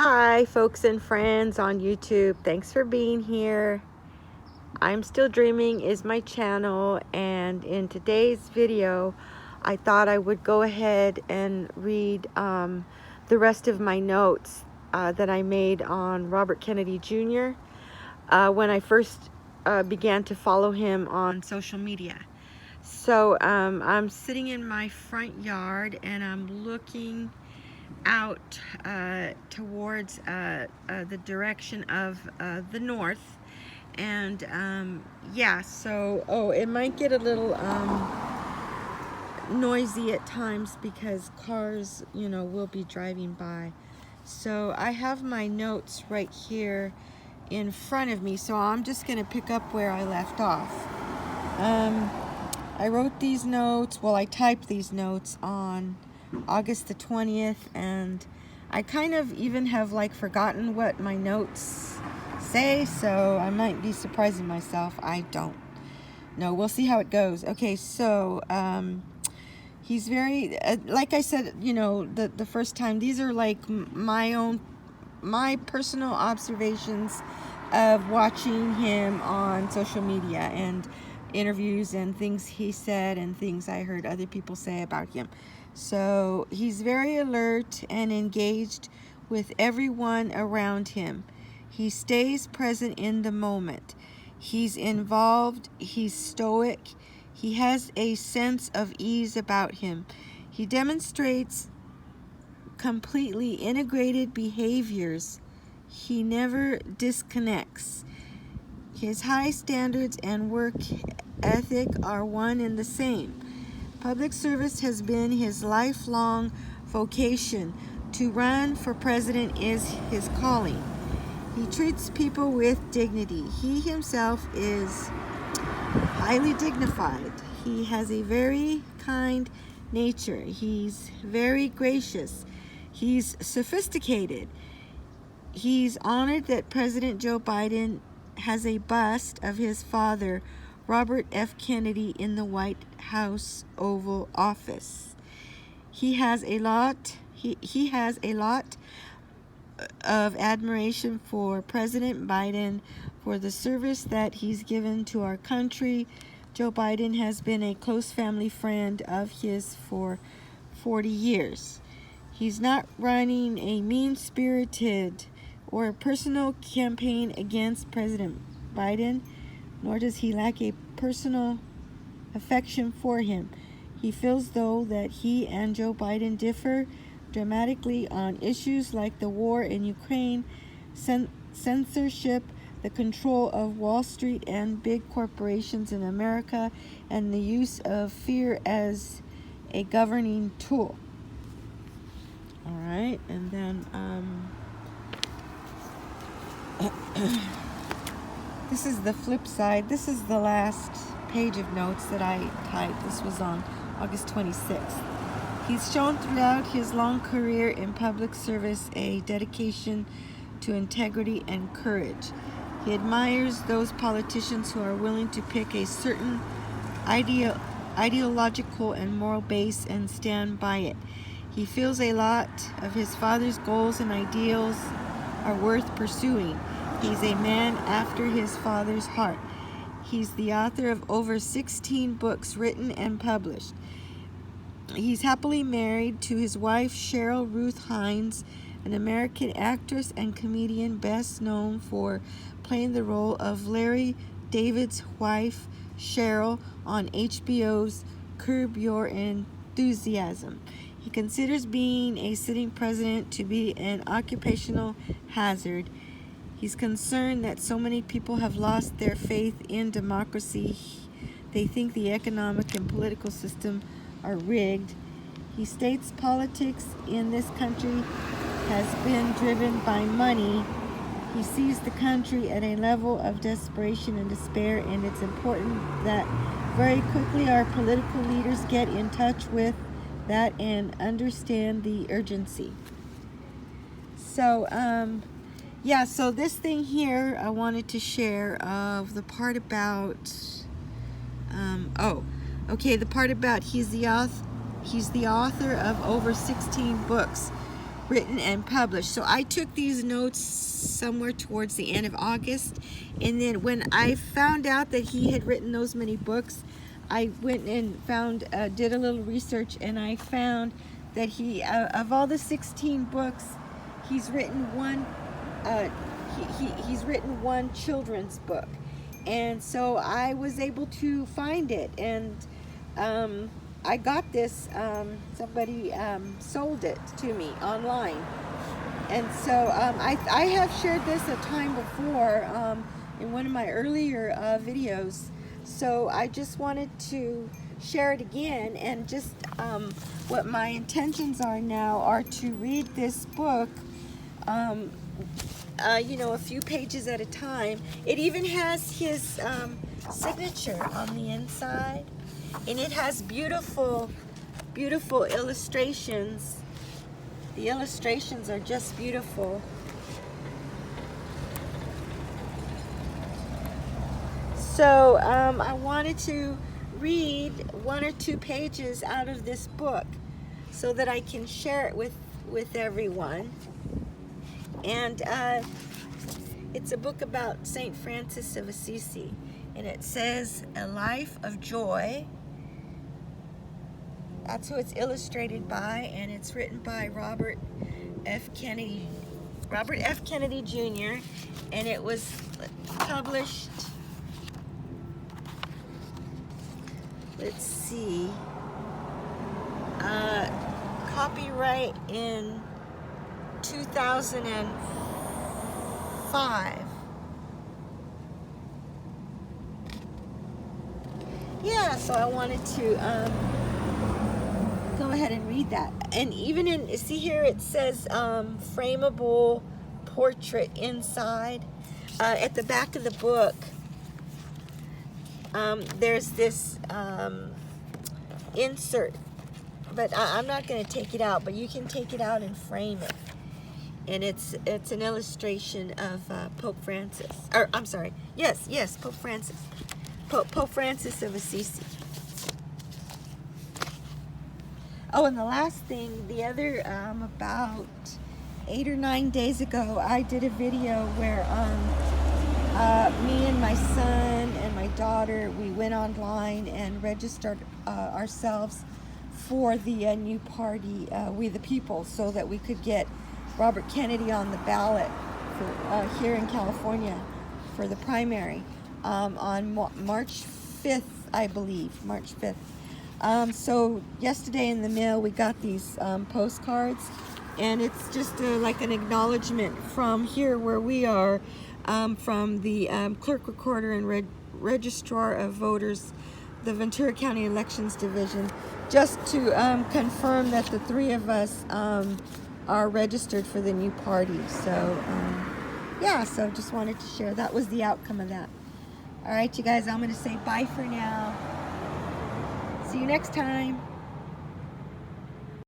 Hi folks and friends on YouTube, thanks for being here. I'm Still Dreaming is my channel, and in today's video I thought I would go ahead and read the rest of my notes that I made on Robert Kennedy Jr. When I first began to follow him on social media. So I'm sitting in my front yard and I'm looking out towards the direction of the north, and yeah, so it might get a little noisy at times because cars, will be driving by. So I have my notes right here in front of me, so I'm just going to pick up where I left off. I wrote these notes, well, I typed these notes on August the 20th, and I kind of even have forgotten what my notes say, so I might be surprising myself. I don't know. We'll see how it goes. Okay, so he's very, like I said, the first time, these are my personal observations of watching him on social media and interviews and things he said and things I heard other people say about him. So he's very alert and engaged with everyone around him. He stays present in the moment. He's involved, he's stoic, he has a sense of ease about him. He demonstrates completely integrated behaviors. He never disconnects. His high standards and work ethic are one and the same. Public service has been his lifelong vocation. To run for president is his calling. He treats people with dignity. He himself is highly dignified. He has a very kind nature. He's very gracious. He's sophisticated. He's honored that President Joe Biden has a bust of his father, Robert F. Kennedy, in the White House Oval Office. He has a lot of admiration for President Biden for the service that he's given to our country. Joe Biden has been a close family friend of his for 40 years. He's not running a mean-spirited or a personal campaign against President Biden, nor does he lack a personal affection for him. He feels, though, that he and Joe Biden differ dramatically on issues like the war in Ukraine, censorship, the control of Wall Street and big corporations in America, and the use of fear as a governing tool. All right, and then this is the flip side. This is the last page of notes that I typed. This was on August 26th. He's shown throughout his long career in public service a dedication to integrity and courage. He admires those politicians who are willing to pick a certain ideological and moral base and stand by it. He feels a lot of his father's goals and ideals are worth pursuing. He's a man after his father's heart. He's the author of over 16 books written and published. He's happily married to his wife, Cheryl Ruth Hines, an American actress and comedian best known for playing the role of Larry David's wife, Cheryl, on HBO's Curb Your Enthusiasm. He considers being a sitting president to be an occupational hazard. He's concerned that so many people have lost their faith in democracy. They think the economic and political system are rigged. He states politics in this country has been driven by money. He sees the country at a level of desperation and despair, and it's important that very quickly our political leaders get in touch with that and understand the urgency. So, yeah, so this thing here I wanted to share of the part about, the part about he's the author of over 16 books written and published. So I took these notes somewhere towards the end of August, and then when I found out that he had written those many books, I went and found, did a little research, and I found that he, of all the 16 books, he's written one. He's written one children's book, and so I was able to find it, and I got this. Somebody sold it to me online, and so I have shared this a time before in one of my earlier videos. So I just wanted to share it again, and just what my intentions are now are to read this book, you know, a few pages at a time. It even has his signature on the inside, and it has beautiful, beautiful illustrations. The illustrations are just beautiful. So I wanted to read 1 or 2 pages out of this book so that I can share it with everyone. And it's a book about St. Francis of Assisi, and it says, "A Life of Joy." That's who it's illustrated by, and it's written by Robert F. Kennedy Jr., and it was published, let's see, copyright in 2005. Yeah, so I wanted to go ahead and read that. And even in, see here, it says frameable portrait inside. At the back of the book, there's this insert, but I'm not going to take it out, but you can take it out and frame it. And it's an illustration of Pope Francis, or I'm sorry, yes, Pope Francis, Pope Francis of Assisi. Oh, and the last thing, the other about 8 or 9 days ago, I did a video where me and my son and my daughter, we went online and registered ourselves for the new party, We the People, so that we could get Robert Kennedy on the ballot for here in California for the primary on March 5th, I believe, March 5th. So yesterday in the mail we got these postcards, and it's just like an acknowledgement from here where we are, from the clerk recorder and registrar of voters, the Ventura County Elections Division, just to confirm that the 3 of us are registered for the new party. So yeah, so just wanted to share. That was the outcome of that. All right, you guys, I'm going to say bye for now. See you next time.